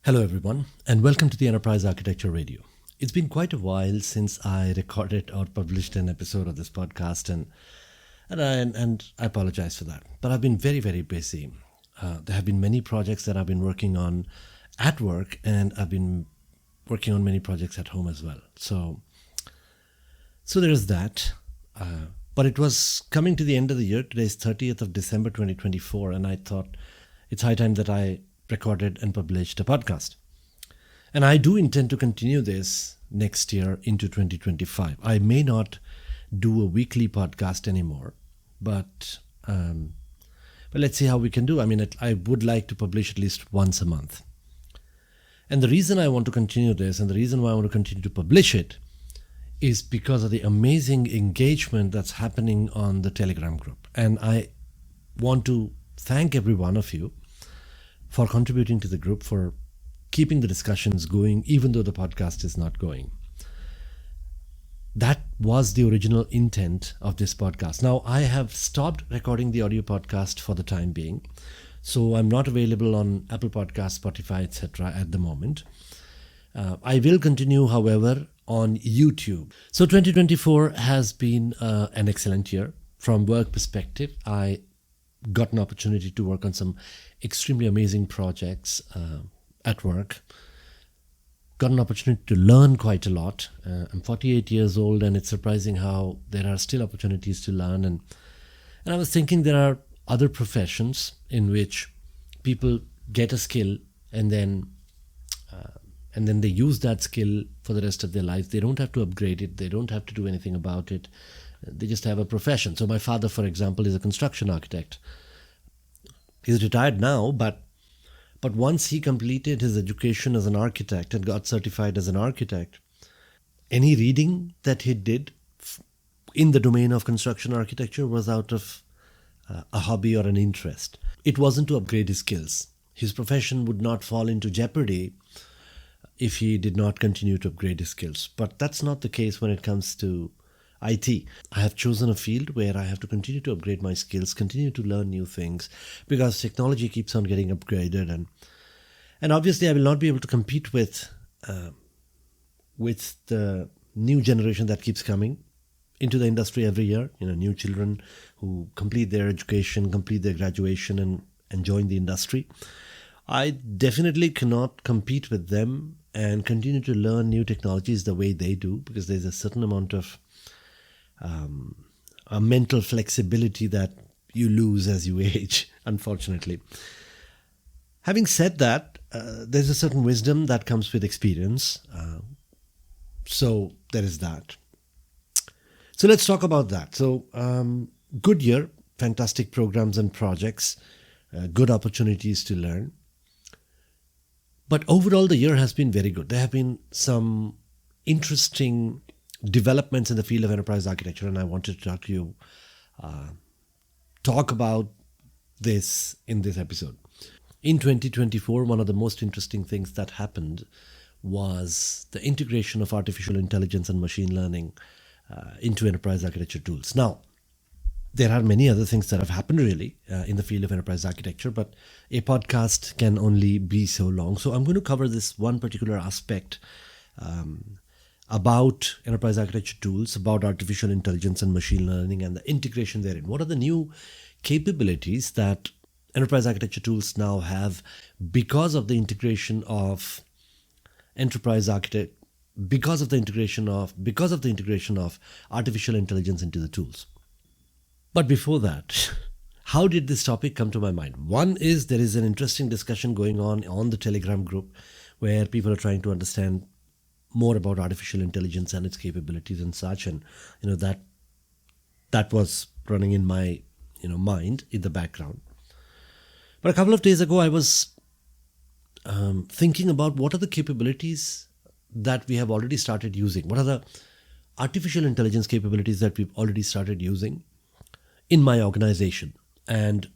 Hello, everyone, and welcome to the Enterprise Architecture Radio. It's been quite a while since I recorded or published an episode of this podcast, and I apologize for that. But I've been very, very busy. There have been many projects that I've been working on at work, and I've been working on many projects at home as well. So there's that. But it was coming to the end of the year. Today is 30th of December 2024, and I thought it's high time that I recorded and published a podcast. And I do intend to continue this next year into 2025. I may not do a weekly podcast anymore, but let's see how we can do. I mean, I would like to publish at least once a month. And the reason I want to continue this and the reason why I want to continue to publish it is because of the amazing engagement that's happening on the Telegram group. And I want to thank every one of you for contributing to the group, for keeping the discussions going, even though the podcast is not going. That was the original intent of this podcast. Now, I have stopped recording the audio podcast for the time being, so I'm not available on Apple Podcasts, Spotify, etc. at the moment. I will continue, however, on YouTube. So 2024 has been an excellent year. From work perspective, I got an opportunity to work on some extremely amazing projects at work. Got an opportunity to learn quite a lot. I'm 48 years old, and it's surprising how there are still opportunities to learn. And I was thinking there are other professions in which people get a skill and then they use that skill for the rest of their life. They don't have to upgrade it. They don't have to do anything about it. They just have a profession. So my father, for example, is a construction architect. He's retired now, but once he completed his education as an architect and got certified as an architect, any reading that he did in the domain of construction architecture was out of a hobby or an interest. It wasn't to upgrade his skills. His profession would not fall into jeopardy if he did not continue to upgrade his skills. But that's not the case when it comes to IT. I have chosen a field where I have to continue to upgrade my skills, continue to learn new things, because technology keeps on getting upgraded, and obviously I will not be able to compete with the new generation that keeps coming into the industry every year. New children who complete their education, complete their graduation, and join the industry. I definitely cannot compete with them and continue to learn new technologies the way they do, because there's a certain amount of a mental flexibility that you lose as you age, unfortunately. Having said that, there's a certain wisdom that comes with experience. So there is that. So let's talk about that. So good year, fantastic programs and projects, good opportunities to learn. But overall, the year has been very good. There have been some interesting developments in the field of enterprise architecture, and I wanted to talk about this in this episode. In 2024, one of the most interesting things that happened was the integration of artificial intelligence and machine learning into enterprise architecture tools. Now, there are many other things that have happened really in the field of enterprise architecture, but a podcast can only be so long. So I'm going to cover this one particular aspect about enterprise architecture tools, about artificial intelligence and machine learning and the integration therein. What are the new capabilities that enterprise architecture tools now have because of the integration of because of the integration of artificial intelligence into the tools. But before that, how did this topic come to my mind? One is there is an interesting discussion going on the Telegram group where people are trying to understand more about artificial intelligence and its capabilities and such, and that was running in my mind in the background. But a couple of days ago, I was thinking about what are the capabilities that we have already started using. What are the artificial intelligence capabilities that we've already started using in my organization? And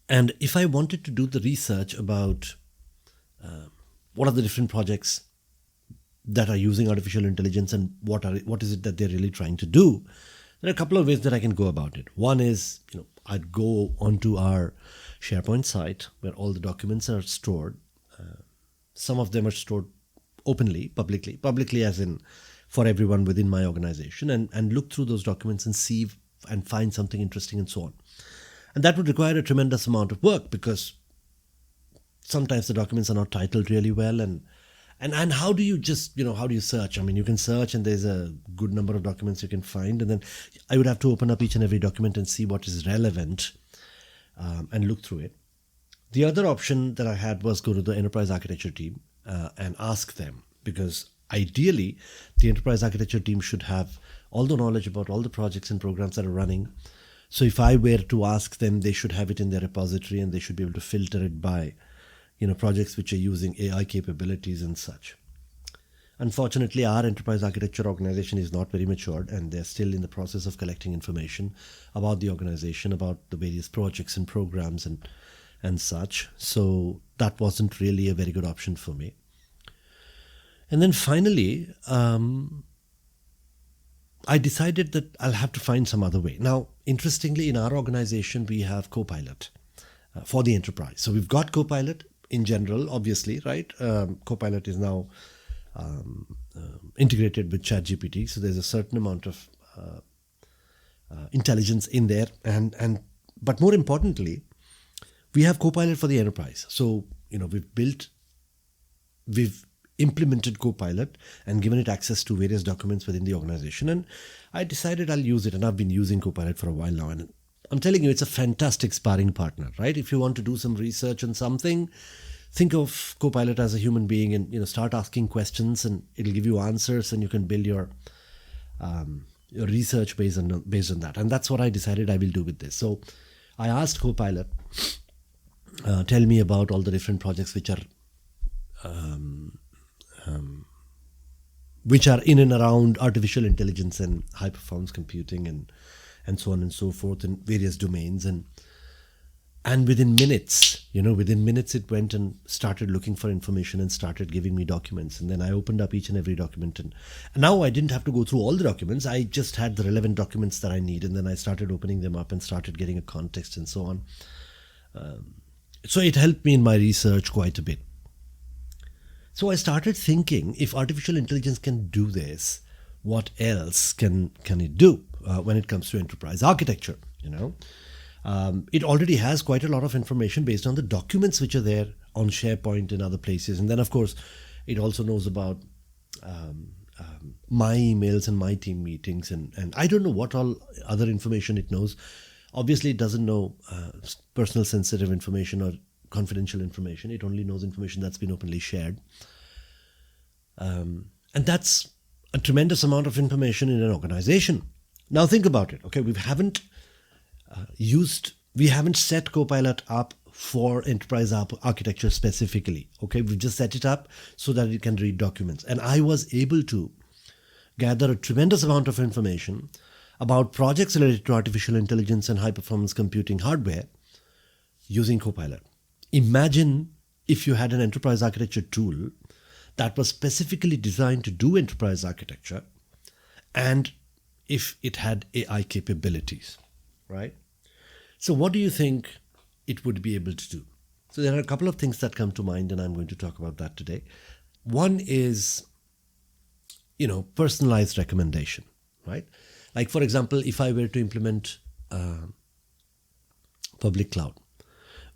if I wanted to do the research about what are the different projects that are using artificial intelligence and what is it that they're really trying to do, there are a couple of ways that I can go about it. One is, I'd go onto our SharePoint site where all the documents are stored. Some of them are stored openly, publicly as in for everyone within my organization, and look through those documents and see and find something interesting and so on. And that would require a tremendous amount of work because sometimes the documents are not titled really well. And how do you just, how do you search? I mean, you can search and there's a good number of documents you can find. And then I would have to open up each and every document and see what is relevant and look through it. The other option that I had was go to the enterprise architecture team and ask them, because ideally the enterprise architecture team should have all the knowledge about all the projects and programs that are running. So if I were to ask them, they should have it in their repository and they should be able to filter it by projects which are using AI capabilities and such. Unfortunately, our enterprise architecture organization is not very matured and they're still in the process of collecting information about the organization, about the various projects and programs and such. So that wasn't really a very good option for me. And then finally, I decided that I'll have to find some other way. Now, interestingly, in our organization, we have Copilot for the enterprise. So we've got Copilot in general, obviously, right? Copilot is now integrated with ChatGPT. So there's a certain amount of intelligence in there. But more importantly, we have Copilot for the enterprise. So, we've implemented Copilot and given it access to various documents within the organization. And I decided I'll use it. And I've been using Copilot for a while now. And I'm telling you, it's a fantastic sparring partner, right? If you want to do some research on something, think of Copilot as a human being and, start asking questions and it'll give you answers and you can build your research based on that. And that's what I decided I will do with this. So I asked Copilot, tell me about all the different projects which are in and around artificial intelligence and high performance computing and so on and so forth in various domains. And within minutes it went and started looking for information and started giving me documents. And then I opened up each and every document. And now I didn't have to go through all the documents. I just had the relevant documents that I need. And then I started opening them up and started getting a context and so on. So it helped me in my research quite a bit. So I started thinking, if artificial intelligence can do this, what else can it do when it comes to enterprise architecture? It already has quite a lot of information based on the documents which are there on SharePoint and other places. And then, of course, it also knows about my emails and my team meetings. And I don't know what all other information it knows. Obviously, it doesn't know personal sensitive information or confidential information. It only knows information that's been openly shared. And that's a tremendous amount of information in an organization. Now think about it. Okay, we haven't set Copilot up for enterprise architecture specifically. Okay, we've just set it up so that it can read documents. And I was able to gather a tremendous amount of information about projects related to artificial intelligence and high performance computing hardware using Copilot. Imagine if you had an enterprise architecture tool that was specifically designed to do enterprise architecture and if it had AI capabilities, right? So what do you think it would be able to do? So there are a couple of things that come to mind and I'm going to talk about that today. One is, personalized recommendation, right? Like, for example, if I were to implement public cloud,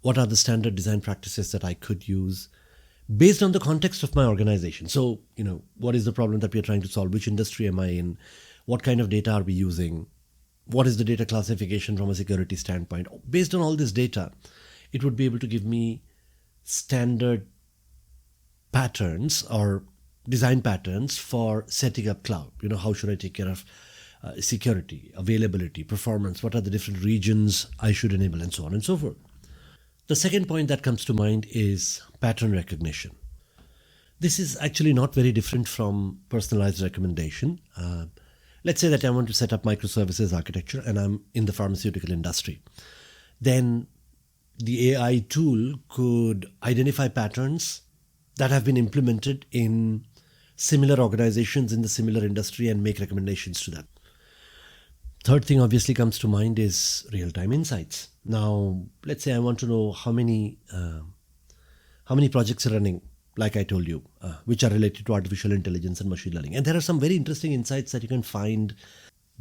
what are the standard design practices that I could use based on the context of my organization? So, what is the problem that we are trying to solve? Which industry am I in? What kind of data are we using? What is the data classification from a security standpoint? Based on all this data, it would be able to give me standard patterns or design patterns for setting up cloud. How should I take care of security, availability, performance? What are the different regions I should enable and so on and so forth? The second point that comes to mind is pattern recognition. This is actually not very different from personalized recommendation. Let's say that I want to set up microservices architecture and I'm in the pharmaceutical industry. Then the AI tool could identify patterns that have been implemented in similar organizations in the similar industry and make recommendations to that. Third thing obviously comes to mind is real-time insights. Now, let's say I want to know how many projects are running like I told you, which are related to artificial intelligence and machine learning. And there are some very interesting insights that you can find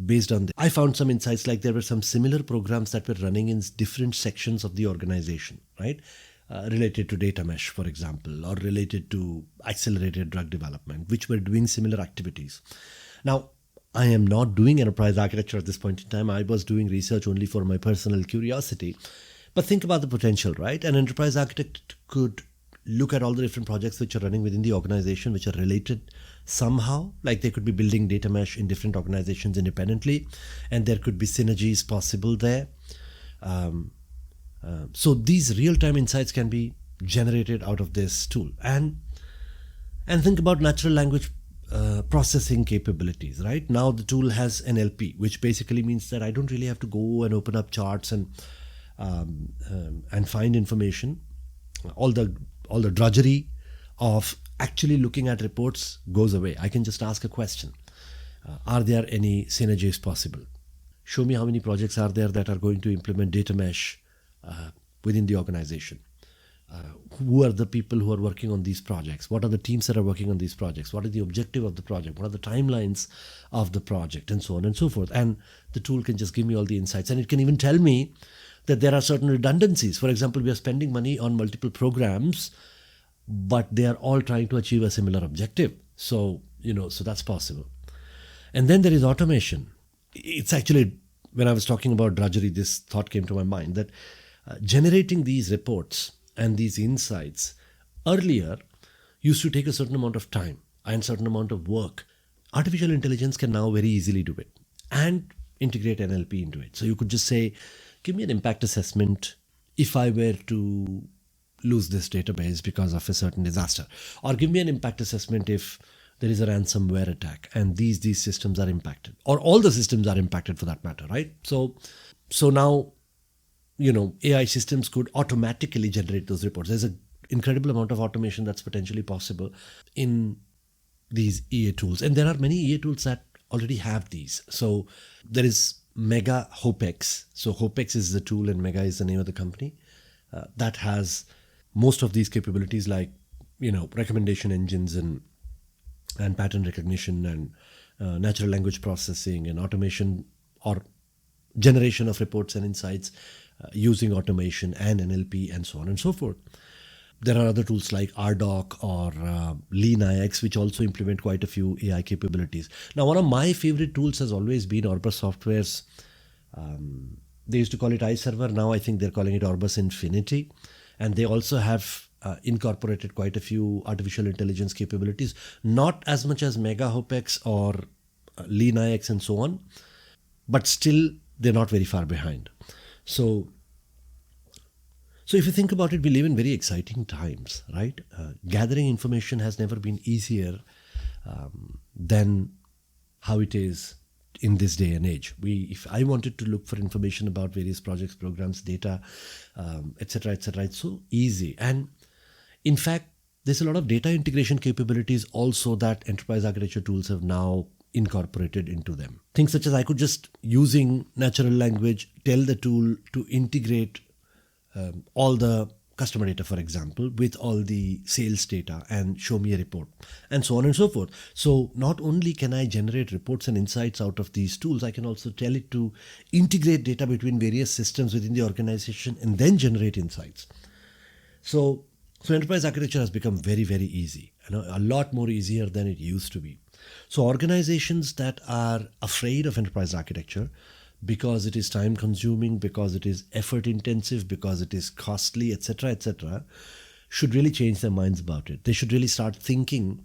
based on this. I found some insights like there were some similar programs that were running in different sections of the organization, right? Related to data mesh, for example, or related to accelerated drug development, which were doing similar activities. Now, I am not doing enterprise architecture at this point in time. I was doing research only for my personal curiosity. But think about the potential, right? An enterprise architect could look at all the different projects which are running within the organization, which are related somehow, like they could be building data mesh in different organizations independently, and there could be synergies possible there. So these real-time insights can be generated out of this tool. And think about natural language processing capabilities, right? Now the tool has NLP, which basically means that I don't really have to go and open up charts and find information. All the drudgery of actually looking at reports goes away. I can just ask a question. Are there any synergies possible? Show me how many projects are there that are going to implement data mesh within the organization. Who are the people who are working on these projects? What are the teams that are working on these projects? What is the objective of the project? What are the timelines of the project? And so on and so forth. And the tool can just give me all the insights. And it can even tell me that there are certain redundancies. For example, we are spending money on multiple programs, but they are all trying to achieve a similar objective. So that's possible. And then there is automation. It's actually, when I was talking about drudgery, this thought came to my mind that generating these reports and these insights earlier used to take a certain amount of time and certain amount of work. Artificial intelligence can now very easily do it and integrate NLP into it. So you could just say, give me an impact assessment if I were to lose this database because of a certain disaster, or give me an impact assessment if there is a ransomware attack and these systems are impacted, or all the systems are impacted for that matter, right? So now, AI systems could automatically generate those reports. There's an incredible amount of automation that's potentially possible in these EA tools. And there are many EA tools that already have these. So there is Mega Hopex. So Hopex is the tool and Mega is the name of the company that has most of these capabilities, like, recommendation engines and pattern recognition and natural language processing and automation or generation of reports and insights using automation and NLP and so on and so forth. There are other tools like RDoc or LeanIX, which also implement quite a few AI capabilities. Now, one of my favorite tools has always been Orbis Software's, they used to call it iServer. Now I think they're calling it Orbis Infinity. And they also have incorporated quite a few artificial intelligence capabilities, not as much as Mega Hopex or LeanIX and so on, but still they're not very far behind. So if you think about it, we live in very exciting times, right? Gathering information has never been easier than how it is in this day and age. If I wanted to look for information about various projects, programs, data, etc., it's so easy. And in fact, there's a lot of data integration capabilities also that enterprise architecture tools have now incorporated into them. Things such as I could just, using natural language, tell the tool to integrate all the customer data, for example, with all the sales data and show me a report, and so on and so forth. So not only can I generate reports and insights out of these tools, I can also tell it to integrate data between various systems within the organization and then generate insights. So enterprise architecture has become very, very easy, a lot more easier than it used to be. So organizations that are afraid of enterprise architecture because it is time consuming, because it is effort intensive, because it is costly, etc., should really change their minds about it. They should really start thinking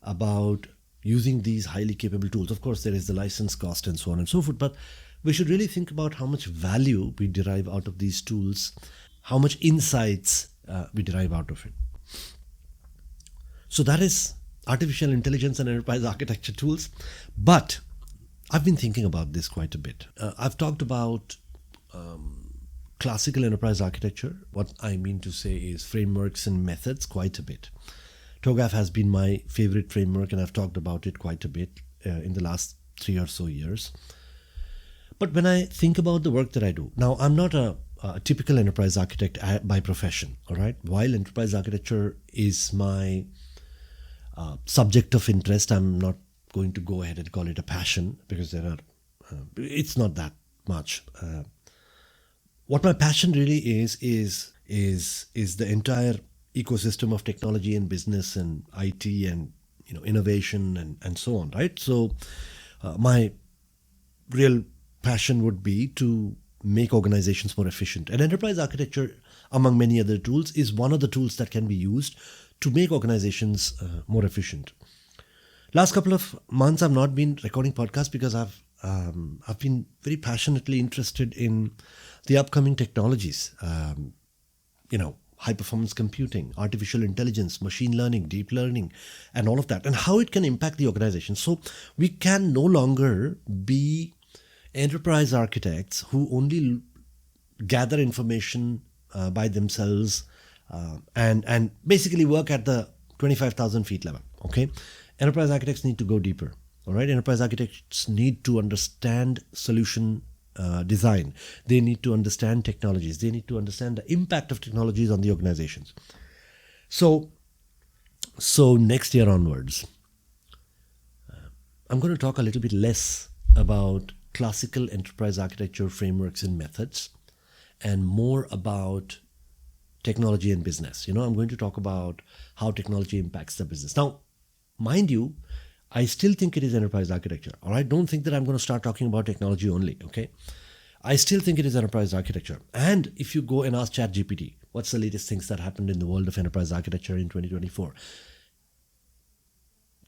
about using these highly capable tools. Of course, there is the license cost and so on and so forth, but we should really think about how much value we derive out of these tools, how much insights we derive out of it. So that is artificial intelligence and enterprise architecture tools. But I've been thinking about this quite a bit. I've talked about classical enterprise architecture. What I mean to say is frameworks and methods quite a bit. TOGAF has been my favorite framework, and I've talked about it quite a bit in the last 3 or so years. But when I think about the work that I do, now I'm not a a typical enterprise architect by profession, all right? While enterprise architecture is my subject of interest, I'm not going to go ahead and call it a passion, because it's not that much. What my passion really is the entire ecosystem of technology and business and IT and innovation and so on, right? So my real passion would be to make organizations more efficient. And enterprise architecture, among many other tools, is one of the tools that can be used to make organizations more efficient. Last couple of months, I've not been recording podcasts because I've been very passionately interested in the upcoming technologies. High performance computing, artificial intelligence, machine learning, deep learning, and all of that, and how it can impact the organization. So we can no longer be enterprise architects who only gather information by themselves and basically work at the 25,000 feet level. Okay, enterprise architects need to go deeper. All right, enterprise architects need to understand solution design. They need to understand technologies. They need to understand the impact of technologies on the organizations. So next year onwards, I'm going to talk a little bit less about classical enterprise architecture frameworks and methods, and more about technology and business. I'm going to talk about how technology impacts the business. Now, mind you, I still think it is enterprise architecture. All right, don't think that I'm going to start talking about technology only. Okay, I still think it is enterprise architecture. And if you go and ask ChatGPT, what's the latest things that happened in the world of enterprise architecture in 2024?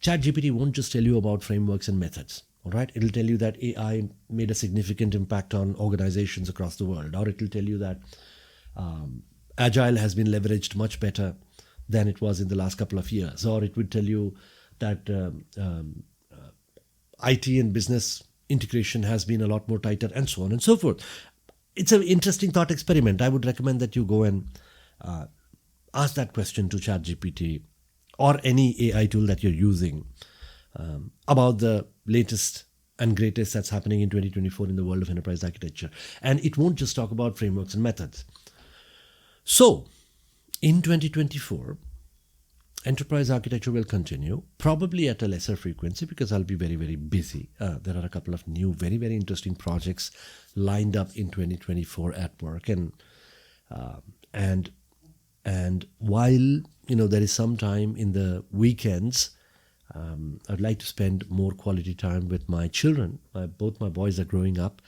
ChatGPT won't just tell you about frameworks and methods. All right, it'll tell you that AI made a significant impact on organizations across the world, or it'll tell you that Agile has been leveraged much better than it was in the last couple of years, or it would tell you that IT and business integration has been a lot more tighter, and so on and so forth. It's an interesting thought experiment. I would recommend that you go and ask that question to ChatGPT or any AI tool that you're using about the latest and greatest that's happening in 2024 in the world of enterprise architecture. And it won't just talk about frameworks and methods. So in 2024, enterprise architecture will continue, probably at a lesser frequency, because I'll be very, very busy. There are a couple of new, very, very interesting projects lined up in 2024 at work, and while there is some time in the weekends, I'd like to spend more quality time with my children. Both my boys are growing up,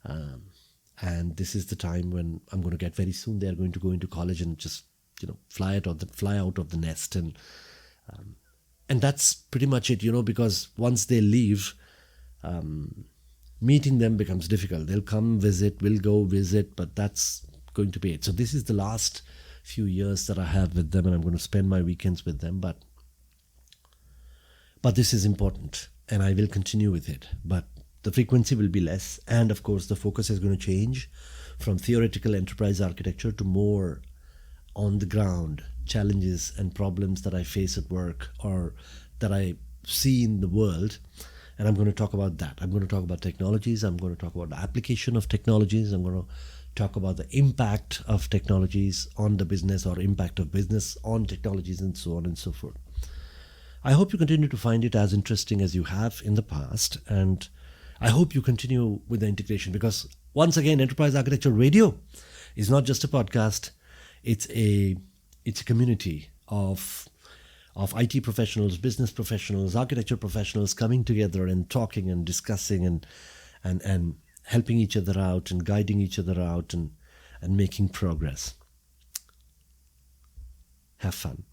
and this is the time when I'm going to get very soon. They're going to go into college and just fly out of the nest, and that's pretty much it. Because once they leave, meeting them becomes difficult. They'll come visit, we'll go visit, but that's going to be it. So this is the last few years that I have with them, and I'm going to spend my weekends with them. But this is important, and I will continue with it. But the frequency will be less, and of course the focus is going to change from theoretical enterprise architecture to more on the ground challenges and problems that I face at work or that I see in the world. And I'm going to talk about that. I'm going to talk about technologies. I'm going to talk about the application of technologies. I'm going to talk about the impact of technologies on the business, or impact of business on technologies, and so on and so forth. I hope you continue to find it as interesting as you have in the past. And I hope you continue with the integration, because once again, Enterprise Architecture Radio is not just a podcast. It's a community of IT professionals, business professionals, architecture professionals coming together and talking and discussing and helping each other out and guiding each other out and making progress. Have fun.